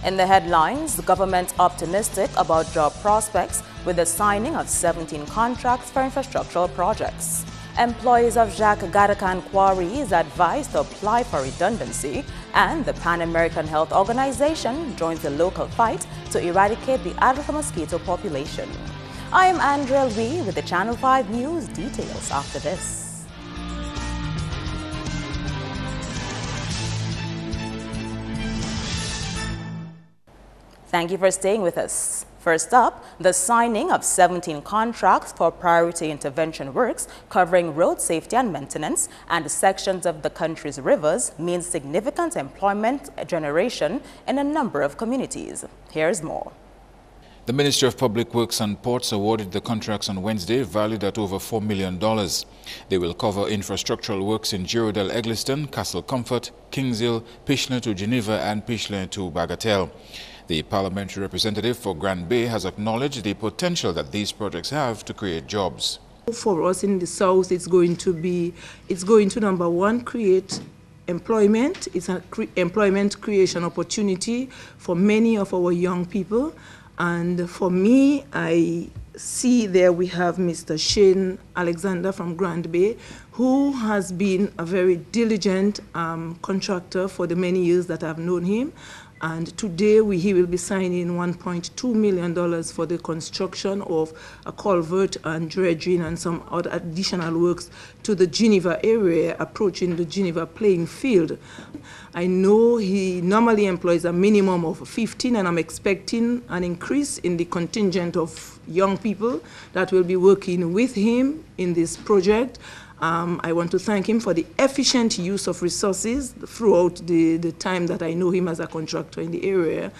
In the headlines, the government optimistic about job prospects with the signing of 17 contracts for infrastructural projects. Employees of Jacques Gadakan Quarry is advised to apply for redundancy, and the Pan American Health Organization joins the local fight to eradicate the adult mosquito population. I am Andrea Lee with the Channel 5 News. Details after this. Thank you for staying with us. First up, the signing of 17 contracts for priority intervention works covering road safety and maintenance and sections of the country's rivers means significant employment generation in a number of communities. Here's more. The Ministry of Public Works and Ports awarded the contracts on Wednesday, valued at over $4 million. They will cover infrastructural works in Girardel, Egliston, Castle Comfort, Kingshill, Pishler to Geneva and Pishler to Bagatelle. The parliamentary representative for Grand Bay has acknowledged the potential that these projects have to create jobs. For us in the South, it's going to number one, create employment. It's an employment creation opportunity for many of our young people. And for me, I see there we have Mr. Shane Alexander from Grand Bay, who has been a very diligent contractor for the many years that I've known him. And today he will be signing $1.2 million for the construction of a culvert and dredging and some other additional works to the Geneva area, approaching the Geneva playing field. I know he normally employs a minimum of 15, and I'm expecting an increase in the contingent of young people that will be working with him in this project. I want to thank him for the efficient use of resources throughout the time that I know him as a contractor in the area,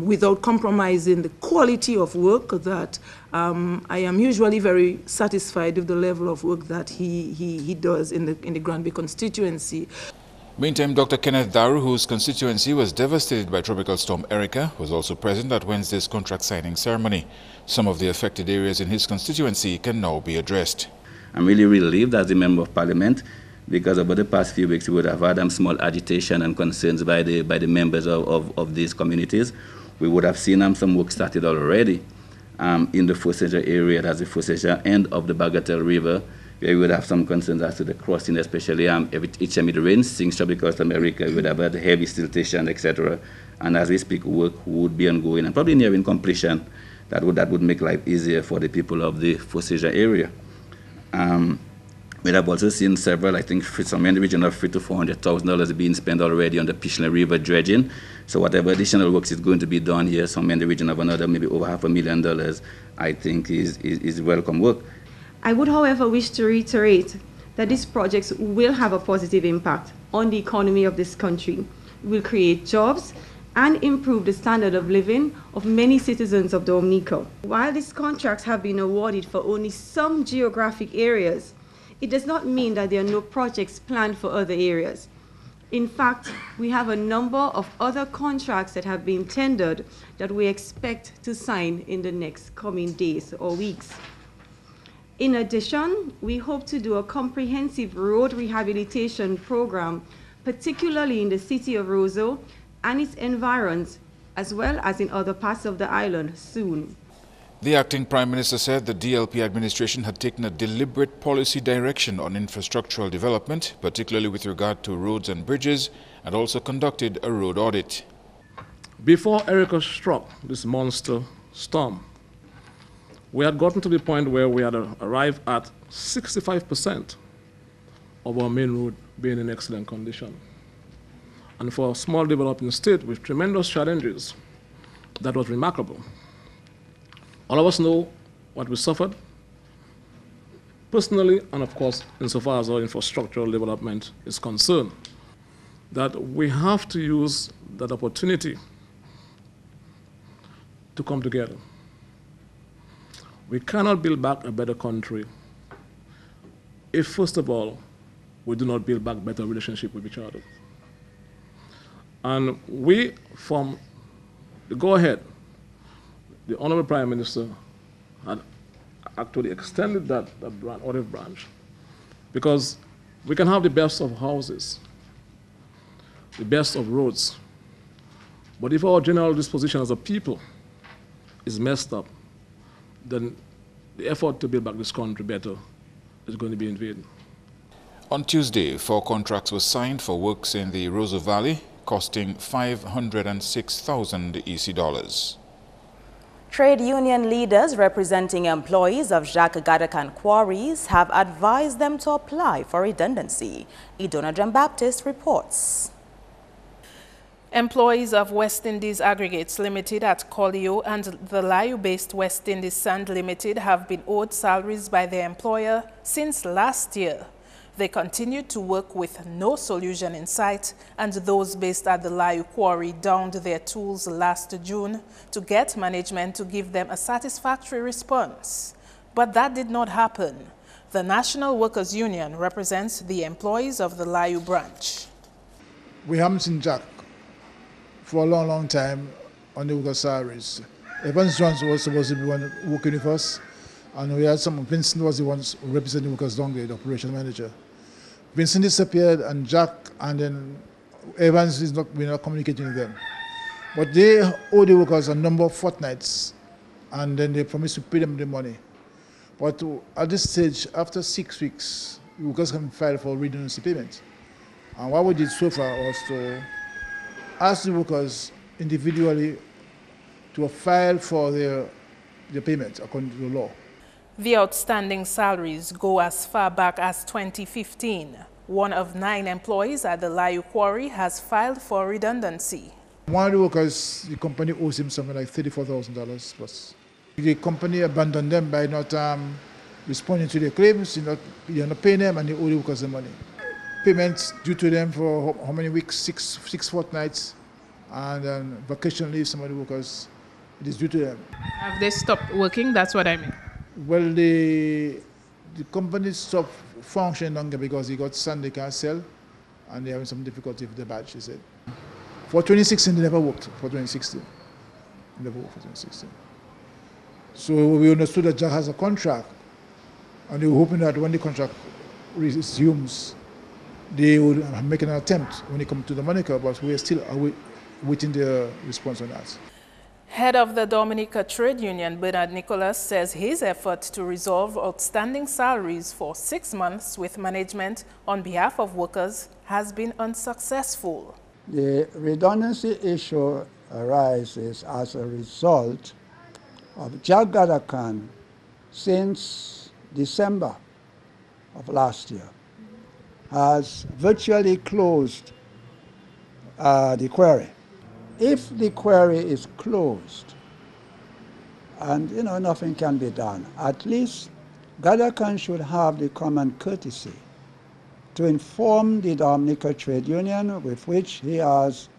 without compromising the quality of work that I am usually very satisfied with the level of work that he does in the Grand Bay constituency. Meantime, Dr. Kenneth Daru, whose constituency was devastated by Tropical Storm Erica, was also present at Wednesday's contract signing ceremony. Some of the affected areas in his constituency can now be addressed. I'm really relieved as a member of parliament, because over the past few weeks we would have had small agitation and concerns by the members of these communities. We would have seen some work started already in the Fosager area, that's the Fosager end of the Bagatelle River, where we would have some concerns as to the crossing, especially each time it rains, since Tropical Storm Erica, we would have had heavy siltation, etc. And as we speak, work would be ongoing and probably nearing completion. That would make life easier for the people of the Fosager area. We have also seen several, I think, somewhere in the region of $300,000 to $400,000 being spent already on the Pishler River dredging. So whatever additional works is going to be done here, somewhere in the region of another maybe over $500,000, I think is welcome work. I would, however, wish to reiterate that these projects will have a positive impact on the economy of this country, will create jobs, and improve the standard of living of many citizens of Dominica. While these contracts have been awarded for only some geographic areas, it does not mean that there are no projects planned for other areas. In fact, we have a number of other contracts that have been tendered that we expect to sign in the next coming days or weeks. In addition, we hope to do a comprehensive road rehabilitation program, particularly in the city of Roseau and its environs, as well as in other parts of the island soon. The acting Prime Minister said the DLP administration had taken a deliberate policy direction on infrastructural development, particularly with regard to roads and bridges, and also conducted a road audit. Before Erica struck this monster storm, we had gotten to the point where we had arrived at 65% of our main road being in excellent condition. And for a small developing state with tremendous challenges, that was remarkable. All of us know what we suffered, personally, and of course, insofar as our infrastructural development is concerned, that we have to use that opportunity to come together. We cannot build back a better country if, first of all, we do not build back better relationship with each other. And we, from the go-ahead, the Honorable Prime Minister had actually extended that olive branch, because we can have the best of houses, the best of roads, But if our general disposition as a people is messed up, then the effort to build back this country better is going to be in vain. On Tuesday, 4 contracts were signed for works in the Roseau Valley, costing $506,000 EC. Trade union leaders representing employees of Jacques Gadakan quarries have advised them to apply for redundancy. Idona Jean-Baptiste reports. Employees of West Indies Aggregates Limited at Collio and the Layu-based West Indies Sand Limited have been owed salaries by their employer since last year. They continued to work with no solution in sight, and those based at the Layu quarry downed their tools last June to get management to give them a satisfactory response. But that did not happen. The National Workers' Union represents the employees of the Layu branch. We haven't seen Jack for a long, long time on the workers' salaries. Evans Johnson was supposed to be one working with us, and we had Vincent was the one representing workers down there, the operation manager. Vincent disappeared, and Jack and then Evans we're not communicating with them. But they owe the workers a number of fortnights, and then they promised to pay them the money. But at this stage, after 6 weeks, the workers can file for redundancy payment. And what we did so far was to ask the workers individually to file for their payment according to the law. The outstanding salaries go as far back as 2015. One of 9 employees at the Layu quarry has filed for redundancy. One of the workers, the company owes him something like $34,000 plus. The company abandoned them by not responding to their claims, you're not paying them, and they owe the workers the money. Payments due to them for how many weeks? Six fortnights, and vacation leave, some of the workers, it is due to them. Have they stopped working? That's what I mean. Well, the company stopped functioning longer because they got sand they can't sell, and they're having some difficulty with the badge, they said. For 2016, they never worked for 2016. They never worked for 2016. So we understood that Jack has a contract, and they were hoping that when the contract resumes, they would make an attempt when they come to the Dominica, but we are still waiting their response on that. Head of the Dominica Trade Union, Bernard Nicholas, says his effort to resolve outstanding salaries for 6 months with management on behalf of workers has been unsuccessful. The redundancy issue arises as a result of Jack Gadakan since December of last year has virtually closed the quarry. If the quarry is closed and nothing can be done, at least Gadakan should have the common courtesy to inform the Dominica Trade Union, with which his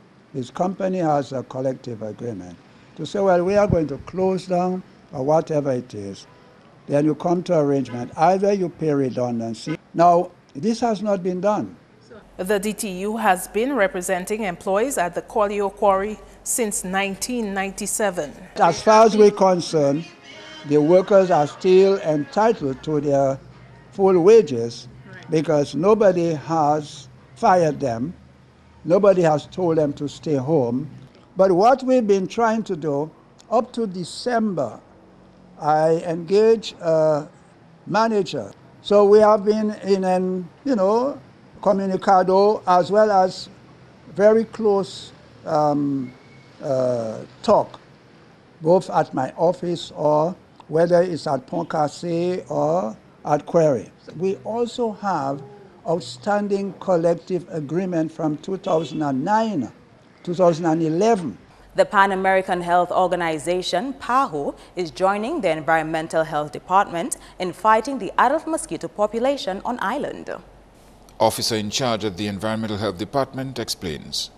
company has a collective agreement, to say, well, we are going to close down or whatever it is. Then you come to arrangement. Either you pay redundancy. Now, this has not been done. The DTU has been representing employees at the Collio quarry since 1997. As far as we're concerned, the workers are still entitled to their full wages because nobody has fired them. Nobody has told them to stay home. But what we've been trying to do, up to December, I engaged a manager. So we have been in an, communicado as well as very close talk, both at my office or whether it's at Pont Cassé or at Quarry. We also have outstanding collective agreement from 2009, 2011. The Pan American Health Organization, PAHO, is joining the Environmental Health Department in fighting the adult mosquito population on island. Officer in charge of the Environmental Health Department explains.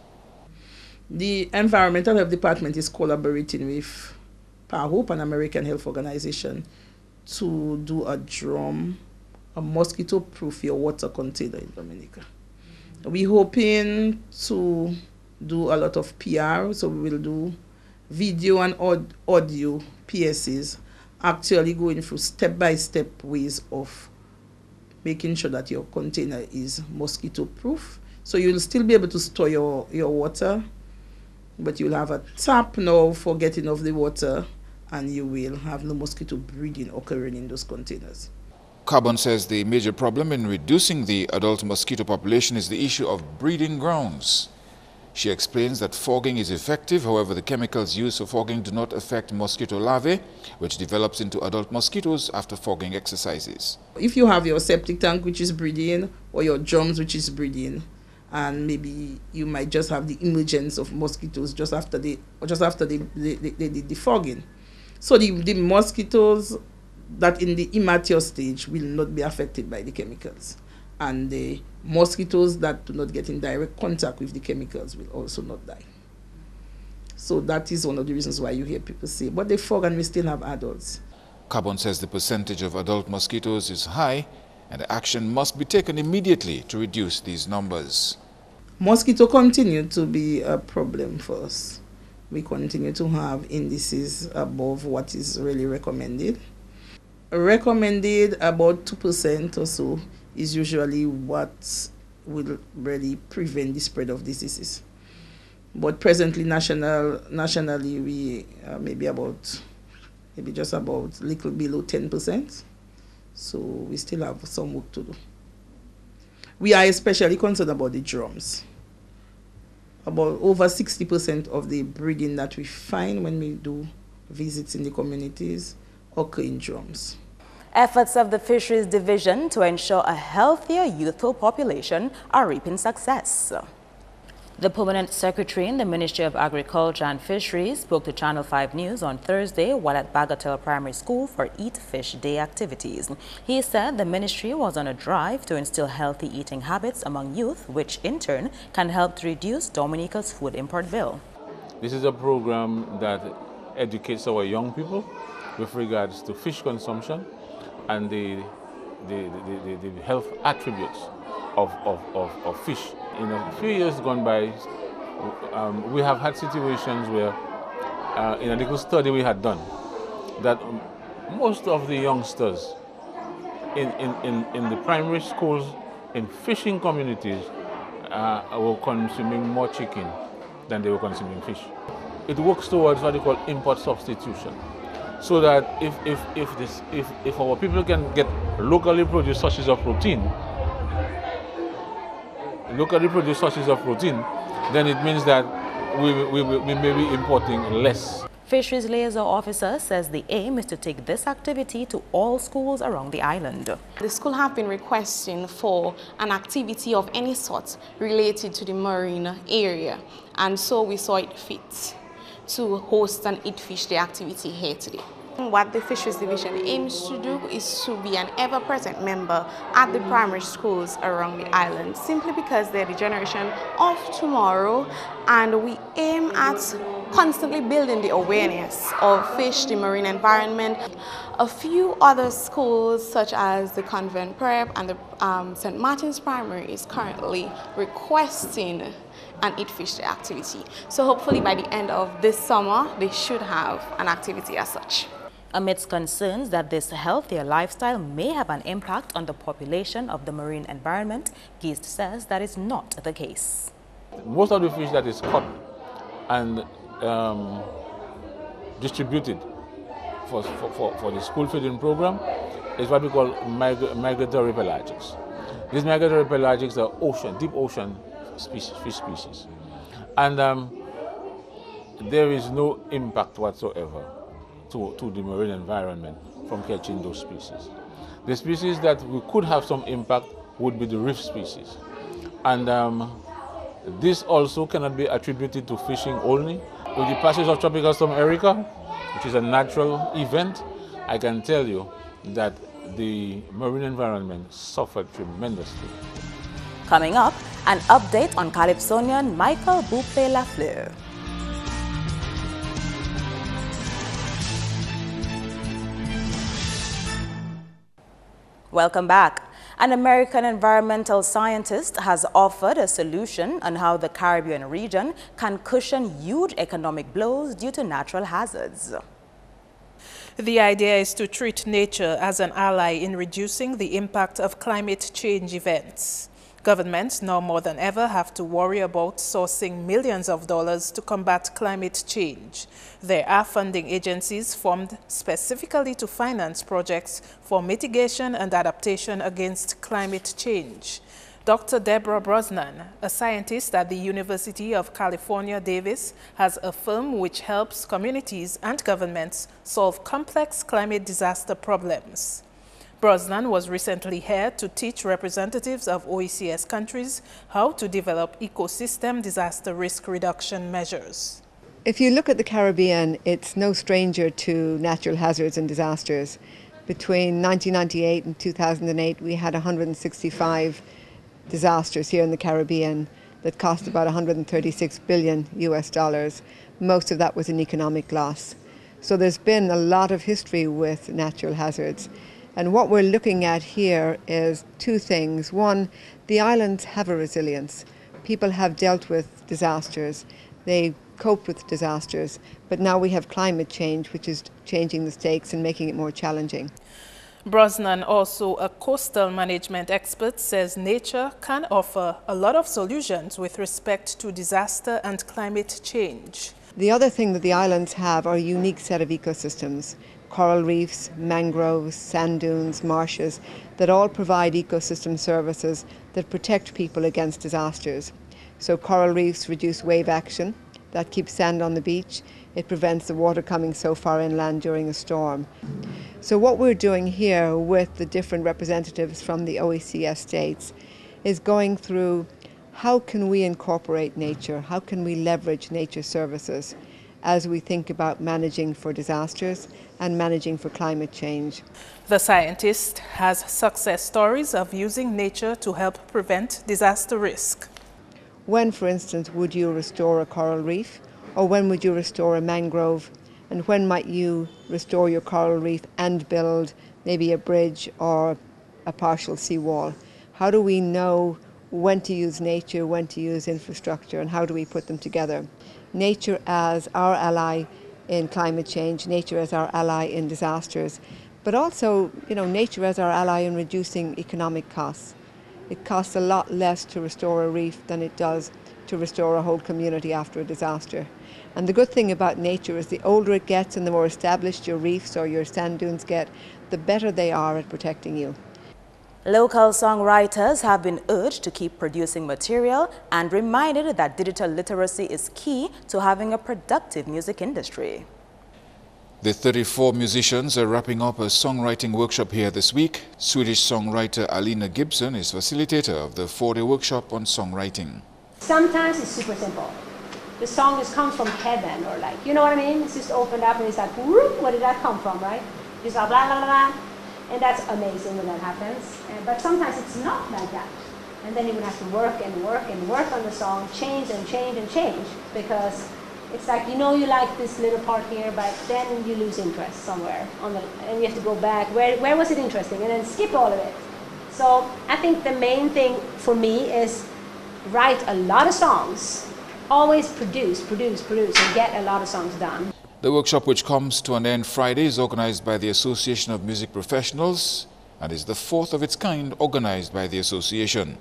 The Environmental Health Department is collaborating with PAHO, Pan American Health Organization, to do a mosquito-proof your water container in Dominica. We're hoping to do a lot of PR, so we will do video and audio PSAs, actually going through step-by-step ways of making sure that your container is mosquito-proof. So you'll still be able to store your water But you'll have a tap now for getting off the water, and you will have no mosquito breeding occurring in those containers. Carbon says the major problem in reducing the adult mosquito population is the issue of breeding grounds. She explains that fogging is effective, however the chemicals used for fogging do not affect mosquito larvae, which develops into adult mosquitoes after fogging exercises. If you have your septic tank which is breeding, or your drums which is breeding, and maybe you might just have the emergence of mosquitoes just after the fogging. So the mosquitoes that in the immature stage will not be affected by the chemicals. And the mosquitoes that do not get in direct contact with the chemicals will also not die. So that is one of the reasons why you hear people say, but they fog and we still have adults. Carbon says the percentage of adult mosquitoes is high and action must be taken immediately to reduce these numbers. Mosquito continue to be a problem for us. We continue to have indices above what is really recommended. Recommended about 2% or so is usually what will really prevent the spread of diseases. But presently, nationally, we maybe just about little below 10%. So we still have some work to do. We are especially concerned about the drums. About over 60% of the breeding that we find when we do visits in the communities occur in drums. Efforts of the Fisheries Division to ensure a healthier youthful population are reaping success. The Permanent Secretary in the Ministry of Agriculture and Fisheries spoke to Channel 5 News on Thursday while at Bagatelle Primary School for Eat Fish Day activities. He said the ministry was on a drive to instill healthy eating habits among youth, which in turn can help to reduce Dominica's food import bill. This is a program that educates our young people with regards to fish consumption and the health attributes of fish. In a few years gone by, we have had situations where, in a little study we had done, that most of the youngsters in the primary schools, in fishing communities, were consuming more chicken than they were consuming fish. It works towards what they call import substitution. So that if our people can get locally produced sources of protein, then it means that we may be importing less. Fisheries Liaison Officer says the aim is to take this activity to all schools around the island. The school have been requesting for an activity of any sort related to the marine area, and so we saw it fit to host an Eat Fish Day activity here today. What the Fisheries Division aims to do is to be an ever-present member at the primary schools around the island, simply because they're the generation of tomorrow, and we aim at constantly building the awareness of fish, the marine environment. A few other schools, such as the Convent Prep and the St. Martin's Primary, is currently requesting an Eat Fish Day activity. So hopefully by the end of this summer, they should have an activity as such. Amidst concerns that this healthier lifestyle may have an impact on the population of the marine environment, Geist says that is not the case. Most of the fish that is caught and distributed for the school feeding program is what we call migratory pelagics. These migratory pelagics are deep ocean fish species. And there is no impact whatsoever to the marine environment from catching those species. The species that we could have some impact would be the reef species. And this also cannot be attributed to fishing only. With the passage of Tropical Storm Erica, which is a natural event, I can tell you that the marine environment suffered tremendously. Coming up, an update on Calypsonian Michael Bublé Lafleur. Welcome back. An American environmental scientist has offered a solution on how the Caribbean region can cushion huge economic blows due to natural hazards. The idea is to treat nature as an ally in reducing the impact of climate change events. Governments now more than ever have to worry about sourcing millions of dollars to combat climate change. There are funding agencies formed specifically to finance projects for mitigation and adaptation against climate change. Dr. Deborah Brosnan, a scientist at the University of California, Davis, has a firm which helps communities and governments solve complex climate disaster problems. Brosnan was recently here to teach representatives of OECS countries how to develop ecosystem disaster risk reduction measures. If you look at the Caribbean, it's no stranger to natural hazards and disasters. Between 1998 and 2008, we had 165 disasters here in the Caribbean that cost about $136 billion US. Most of that was an economic loss. So there's been a lot of history with natural hazards. And what we're looking at here is two things. One, the islands have a resilience. People have dealt with disasters. They cope with disasters. But now we have climate change, which is changing the stakes and making it more challenging. Brosnan, also a coastal management expert, says nature can offer a lot of solutions with respect to disaster and climate change. The other thing that the islands have are a unique set of ecosystems. Coral reefs, mangroves, sand dunes, marshes, that all provide ecosystem services that protect people against disasters. So coral reefs reduce wave action, that keeps sand on the beach. It prevents the water coming so far inland during a storm. So what we're doing here with the different representatives from the OECS states is going through how can we incorporate nature, how can we leverage nature services as we think about managing for disasters and managing for climate change. The scientist has success stories of using nature to help prevent disaster risk. When, for instance, would you restore a coral reef? Or when would you restore a mangrove? And when might you restore your coral reef and build maybe a bridge or a partial seawall? How do we know when to use nature, when to use infrastructure, and how do we put them together? Nature as our ally in climate change, nature as our ally in disasters, but also, nature as our ally in reducing economic costs. It costs a lot less to restore a reef than it does to restore a whole community after a disaster. And the good thing about nature is the older it gets and the more established your reefs or your sand dunes get, the better they are at protecting you. Local songwriters have been urged to keep producing material and reminded that digital literacy is key to having a productive music industry. The 34 musicians are wrapping up a songwriting workshop here this week. Swedish songwriter Alina Gibson is facilitator of the 4-day workshop on songwriting. Sometimes it's super simple. The song just comes from heaven, or you know what I mean? It's just opened up and it's like, whoop, where did that come from, right? Just blah, blah, blah, blah. And that's amazing when that happens. But sometimes it's not like that. And then you would have to work and work and work on the song, change and change and change, because it's like, you like this little part here, but then you lose interest somewhere, and you have to go back. Where was it interesting? And then skip all of it. So I think the main thing for me is write a lot of songs, always produce, and get a lot of songs done. The workshop, which comes to an end Friday, is organized by the Association of Music Professionals and is the 4th of its kind organized by the association.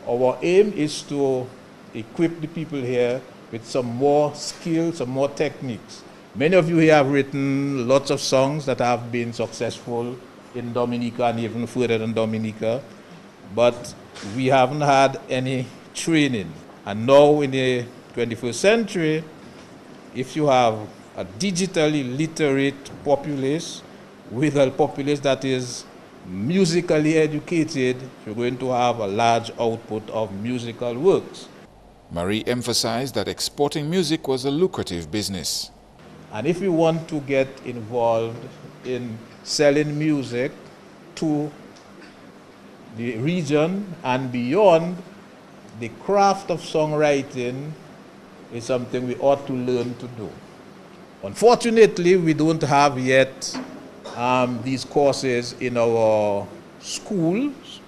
Our aim is to equip the people here with some more skills, some more techniques. Many of you here have written lots of songs that have been successful in Dominica and even further than Dominica, but we haven't had any training. And now in the 21st century, if you have a digitally literate populace with a populace that is musically educated, you're going to have a large output of musical works. Marie emphasized that exporting music was a lucrative business. And if we want to get involved in selling music to the region and beyond, the craft of songwriting is something we ought to learn to do. Unfortunately, we don't have yet these courses in our schools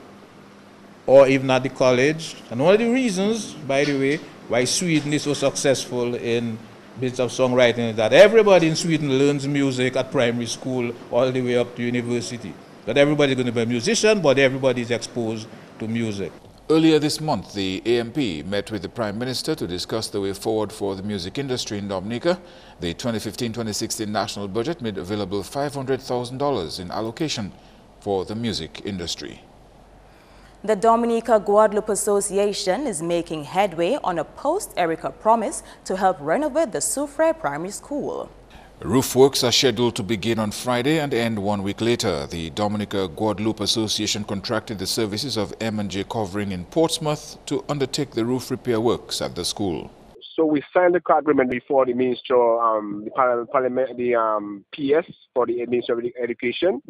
or even at the college. And one of the reasons, by the way, why Sweden is so successful in business of songwriting is that everybody in Sweden learns music at primary school all the way up to university. Not everybody's going to be a musician, but everybody is exposed to music. Earlier this month, the AMP met with the Prime Minister to discuss the way forward for the music industry in Dominica. The 2015-2016 national budget made available $500,000 in allocation for the music industry. The Dominica Guadalupe Association is making headway on a post-Erica promise to help renovate the Soufriere Primary School. Roof works are scheduled to begin on Friday and end 1 week later. The Dominica Guadalupe Association contracted the services of M&J Covering in Portsmouth to undertake the roof repair works at the school. So we signed the agreement before the Minister, the PS for the Minister of Education,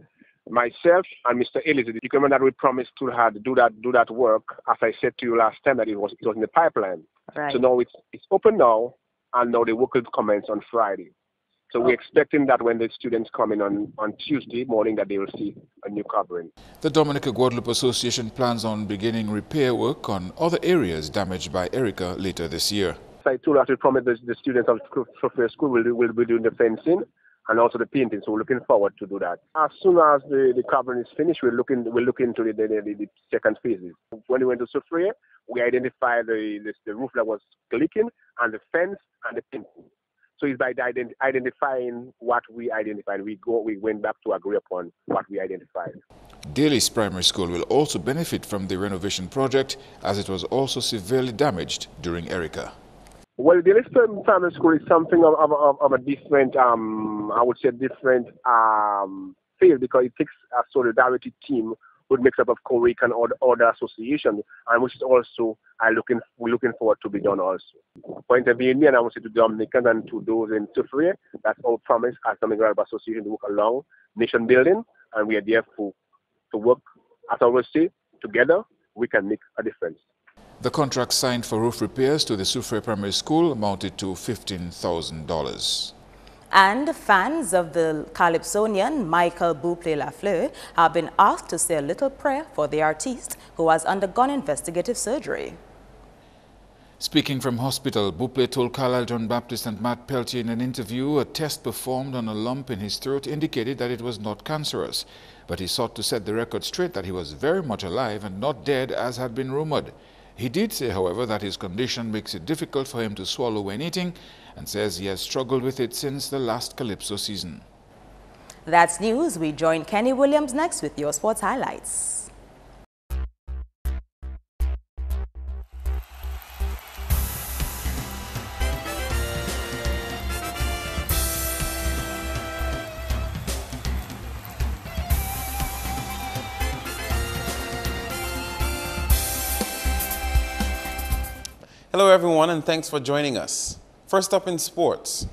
myself and Mr. Ellis. You can remember that we promised to do that work, as I said to you last time, that it was in the pipeline. Right. So now it's open now, and now the work will commence on Friday. So we're expecting that when the students come in on Tuesday morning that they will see a new covering. The Dominica Guadalupe Association plans on beginning repair work on other areas damaged by Erica later this year. So I told us we promised the students of Soufriere School will be doing the fencing and also the painting, so we're looking forward to do that. As soon as the covering is finished, we'll look into the second phases. When we went to Soufriere, we identified the roof that was leaking and the fence and the painting. So it's by identifying what we identified. We went back to agree upon what we identified. Daly's Primary School will also benefit from the renovation project, as it was also severely damaged during Erica. Well, Daly's Primary School is something of a different, I would say, different field, because it takes a solidarity team which makes up of Korean and other associations, and which is also we're looking forward to be done also. For intervening, and I want to say to Dominicans and to those in Soufriere, that's our promise as Dominican Guadalupe Association to work along nation building, and we are there to work, as I always say, together we can make a difference. The contract signed for roof repairs to the Soufriere Primary School amounted to $15,000. And fans of the Calypsonian Michael Bublé Lafleur have been asked to say a little prayer for the artiste who has undergone investigative surgery. Speaking from hospital, Bublé told Carlisle John Baptist and Matt Peltier in an interview a test performed on a lump in his throat indicated that it was not cancerous. But he sought to set the record straight that he was very much alive and not dead as had been rumored. He did say, however, that his condition makes it difficult for him to swallow when eating, and says he has struggled with it since the last Calypso season. That's news. We join Kenny Williams next with your sports highlights. Hello everyone, and thanks for joining us. First up in sports.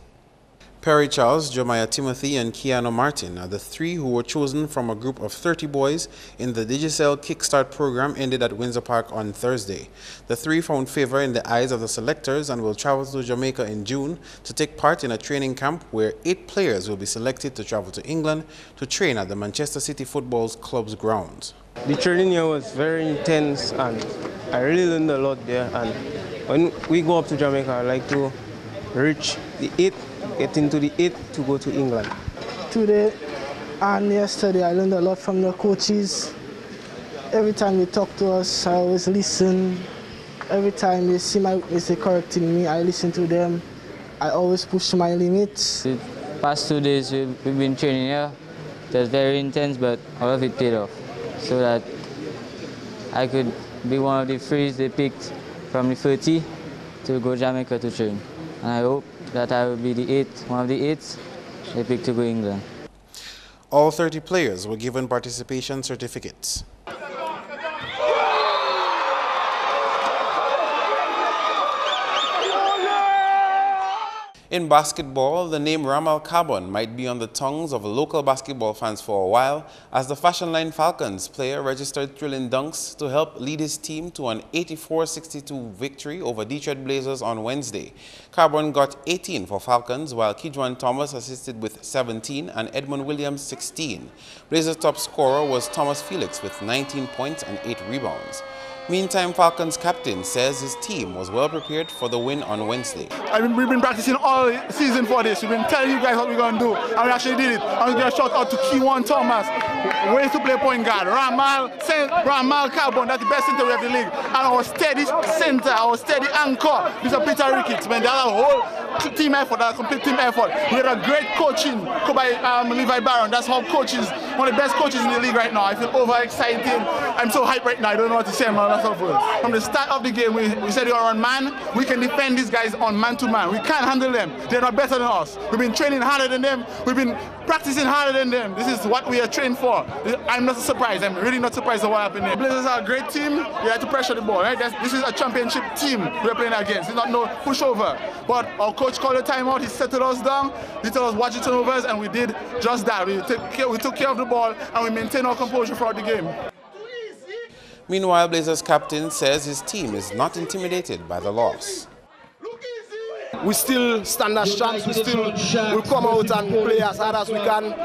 Perry Charles, Jeremiah Timothy, and Keanu Martin are the three who were chosen from a group of 30 boys in the Digicel Kickstart program ended at Windsor Park on Thursday. The three found favor in the eyes of the selectors and will travel to Jamaica in June to take part in a training camp where 8 players will be selected to travel to England to train at the Manchester City Football Club's grounds. The training here was very intense and I really learned a lot there, and when we go up to Jamaica, I like to reach the 8, get into the 8 to go to England. Today and yesterday I learned a lot from the coaches. Every time they talk to us, I always listen. Every time they see my mistake correcting me, I listen to them. I always push my limits. The past 2 days we've been training here. It was very intense, but all of it paid off, so that I could be one of the threes they picked from the 30 to go Jamaica to train. And I hope that I will be one of the 8 they picked to go England. All 30 players were given participation certificates. In basketball, the name Ramal Carbon might be on the tongues of local basketball fans for a while, as the Fashion Line Falcons player registered thrilling dunks to help lead his team to an 84-62 victory over Detroit Blazers on Wednesday. Carbon got 18 for Falcons, while Kidjuan Thomas assisted with 17 and Edmund Williams 16. Blazers' top scorer was Thomas Felix with 19 points and 8 rebounds. Meantime, Falcons captain says his team was well prepared for the win on Wednesday. We've been practicing all season for this. We've been telling you guys what we're going to do, and we actually did it. I'm going to shout out to Keywan Thomas, ways to play point guard. Ramal Carbon, that's the best center we have in the league. And our steady center, our steady anchor, Mr. Peter Ricketts. Man, that's a whole team effort, that's a complete team effort. We had a great coaching by Levi Barron. That's how coaches, one of the best coaches in the league right now. I feel overexcited. I'm so hyped right now. I don't know what to say, man. From the start of the game, we said you're on man. We can defend these guys on man-to-man. We can't handle them. They're not better than us. We've been training harder than them. We've been practicing harder than them. This is what we are trained for. I'm not surprised. I'm really not surprised at what happened there. Blazers are a great team. We have to pressure the ball. Right? This is a championship team we're playing against. It's not no pushover. But our coach called a timeout. He settled us down. He told us watch the turnovers, and we did just that. We took care of the ball, and we maintained our composure throughout the game. Meanwhile, Blazers captain says his team is not intimidated by the loss. We still stand as champs. We come out and play as hard as we can.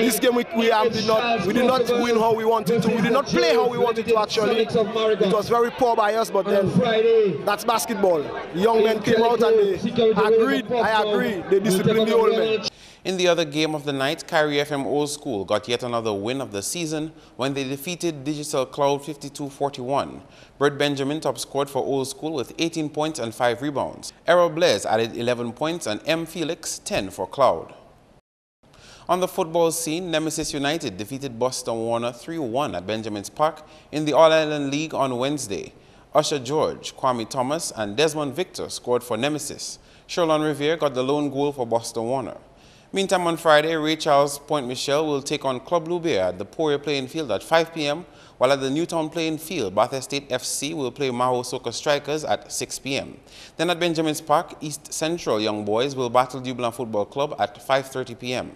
This game we did not win how we wanted to. We did not play how we wanted to actually. It was very poor by us, but then that's basketball. The young men came out and they agreed. I agree. They disciplined the old men. In the other game of the night, Kyrie FM Old School got yet another win of the season when they defeated Digital Cloud 52-41. Brett Benjamin top scored for Old School with 18 points and 5 rebounds. Errol Blaise added 11 points and M. Felix 10 for Cloud. On the football scene, Nemesis United defeated Boston Warner 3-1 at Benjamin's Park in the All-Ireland League on Wednesday. Usher George, Kwame Thomas and Desmond Victor scored for Nemesis. Sherlon Revere got the lone goal for Boston Warner. Meantime, on Friday, Ray Charles Point Michel will take on Club Loubier at the Poirier Playing Field at 5 p.m., while at the Newtown Playing Field, Bath Estate FC will play Maho Soka Strikers at 6 p.m. Then at Benjamin's Park, East Central Young Boys will battle Dublin Football Club at 5:30 p.m.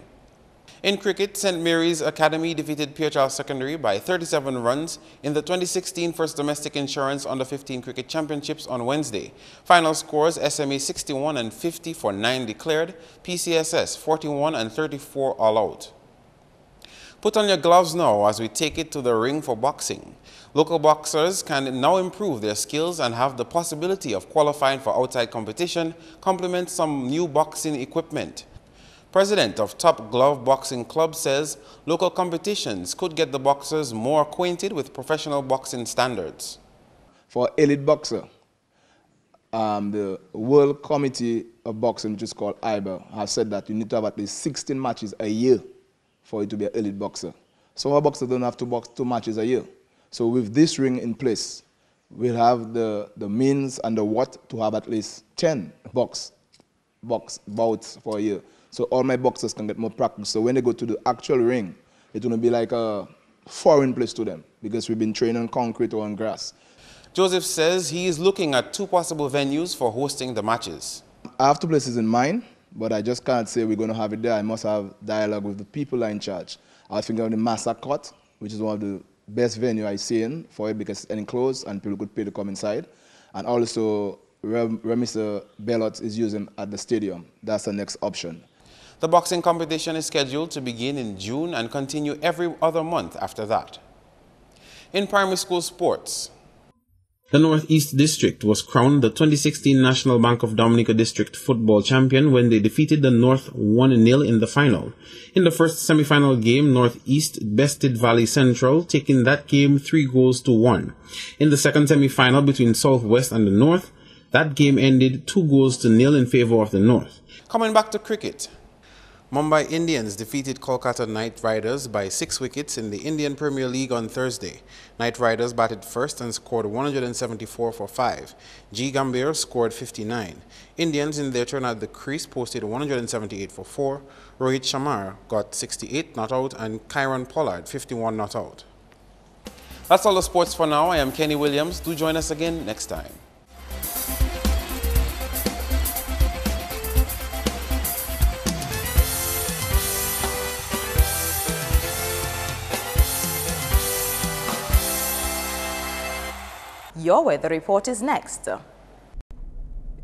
In cricket, St. Mary's Academy defeated Pure Charles Secondary by 37 runs in the 2016 First Domestic Insurance Under-15 Cricket Championships on Wednesday. Final scores: SMA 61 and 50 for 9 declared, PCSS 41 and 34 all out. Put on your gloves now as we take it to the ring for boxing. Local boxers can now improve their skills and have the possibility of qualifying for outside competition, complement some new boxing equipment. President of Top Glove Boxing Club says local competitions could get the boxers more acquainted with professional boxing standards. For elite boxer, the World Committee of Boxing, which is called IBA, has said that you need to have at least 16 matches a year for you to be an elite boxer. Some boxers don't have to box 2 matches a year. So with this ring in place, we'll have the means and the what to have at least 10 box bouts for a year. So all my boxers can get more practice. So when they go to the actual ring, it's going to be like a foreign place to them because we've been training on concrete or on grass. Joseph says he is looking at 2 possible venues for hosting the matches. I have 2 places in mind, but I just can't say we're going to have it there. I must have dialogue with the people in charge. I was thinking of the Master Court, which is one of the best venue I see in for it because it's enclosed and people could pay to come inside. And also where Mr. Bellot is using at the stadium. That's the next option. The boxing competition is scheduled to begin in June and continue every other month after that. In primary school sports, the Northeast District was crowned the 2016 National Bank of Dominica District football champion when they defeated the North 1-0 in the final. In the first semi-final game, Northeast bested Valley Central, taking that game 3-1. In the second semi-final between Southwest and the North, that game ended 2-0 in favor of the North. Coming back to cricket, Mumbai Indians defeated Kolkata Knight Riders by 6 wickets in the Indian Premier League on Thursday. Knight Riders batted first and scored 174 for 5. G. Gambhir scored 59. Indians in their turn at the crease posted 178 for 4. Rohit Sharma got 68 not out and Kyron Pollard 51 not out. That's all the sports for now. I am Kenny Williams. Do join us again next time. Your weather report is next.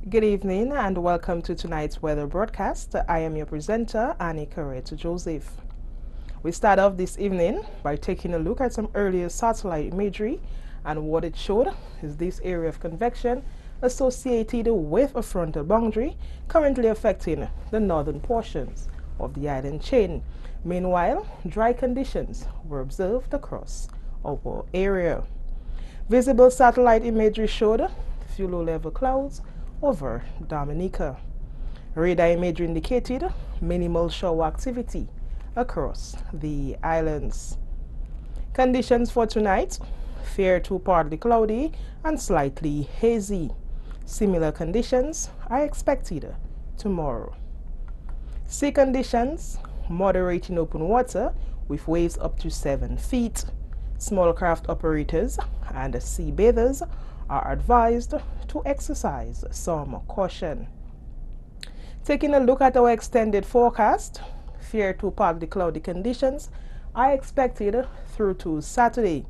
Good evening and welcome to tonight's weather broadcast. I am your presenter, Annie Corretto Joseph. We start off this evening by taking a look at some earlier satellite imagery And what it showed is this area of convection associated with a frontal boundary currently affecting the northern portions of the island chain. Meanwhile, dry conditions were observed across our area. Visible satellite imagery showed few low-level clouds over Dominica. Radar imagery indicated minimal shower activity across the islands. Conditions for tonight: fair to partly cloudy and slightly hazy. Similar conditions are expected tomorrow. Sea conditions: moderate in open water with waves up to 7 feet. Small craft operators and sea bathers are advised to exercise some caution. Taking a look at our extended forecast, fair to partly cloudy conditions are expected through to Saturday.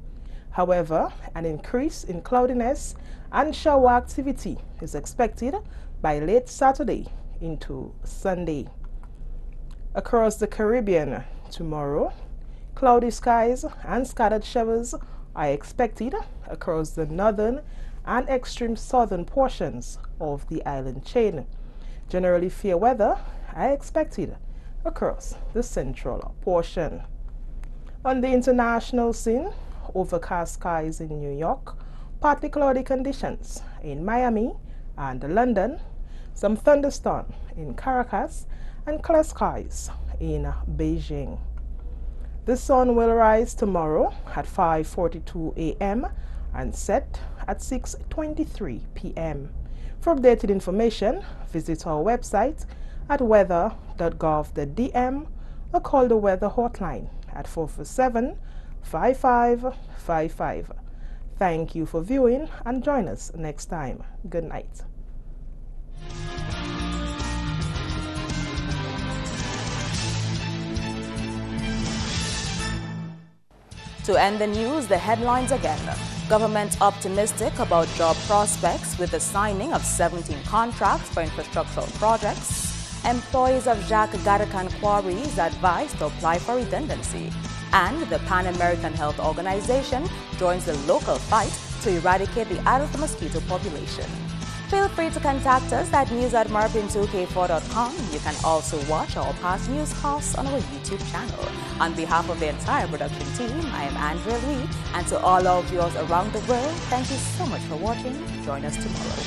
However, an increase in cloudiness and shower activity is expected by late Saturday into Sunday. Across the Caribbean tomorrow, cloudy skies and scattered showers are expected across the northern and extreme southern portions of the island chain. Generally fair weather are expected across the central portion. On the international scene, overcast skies in New York, partly cloudy conditions in Miami and London, some thunderstorm in Caracas, and clear skies in Beijing. The sun will rise tomorrow at 5:42 a.m. and set at 6:23 p.m. For updated information, visit our website at weather.gov.dm or call the weather hotline at 447-5555. Thank you for viewing and join us next time. Good night. To end the news, the headlines again. Government optimistic about job prospects with the signing of 17 contracts for infrastructural projects. Employees of Jack Gadakan Quarries advised to apply for redundancy. And the Pan American Health Organization joins the local fight to eradicate the adult mosquito population. Feel free to contact us at news@MarpinNewsApril28th2k16. You can also watch our past newscasts on our YouTube channel. On behalf of the entire production team, I am Andrea Lee, and to all our viewers around the world, thank you so much for watching. Join us tomorrow.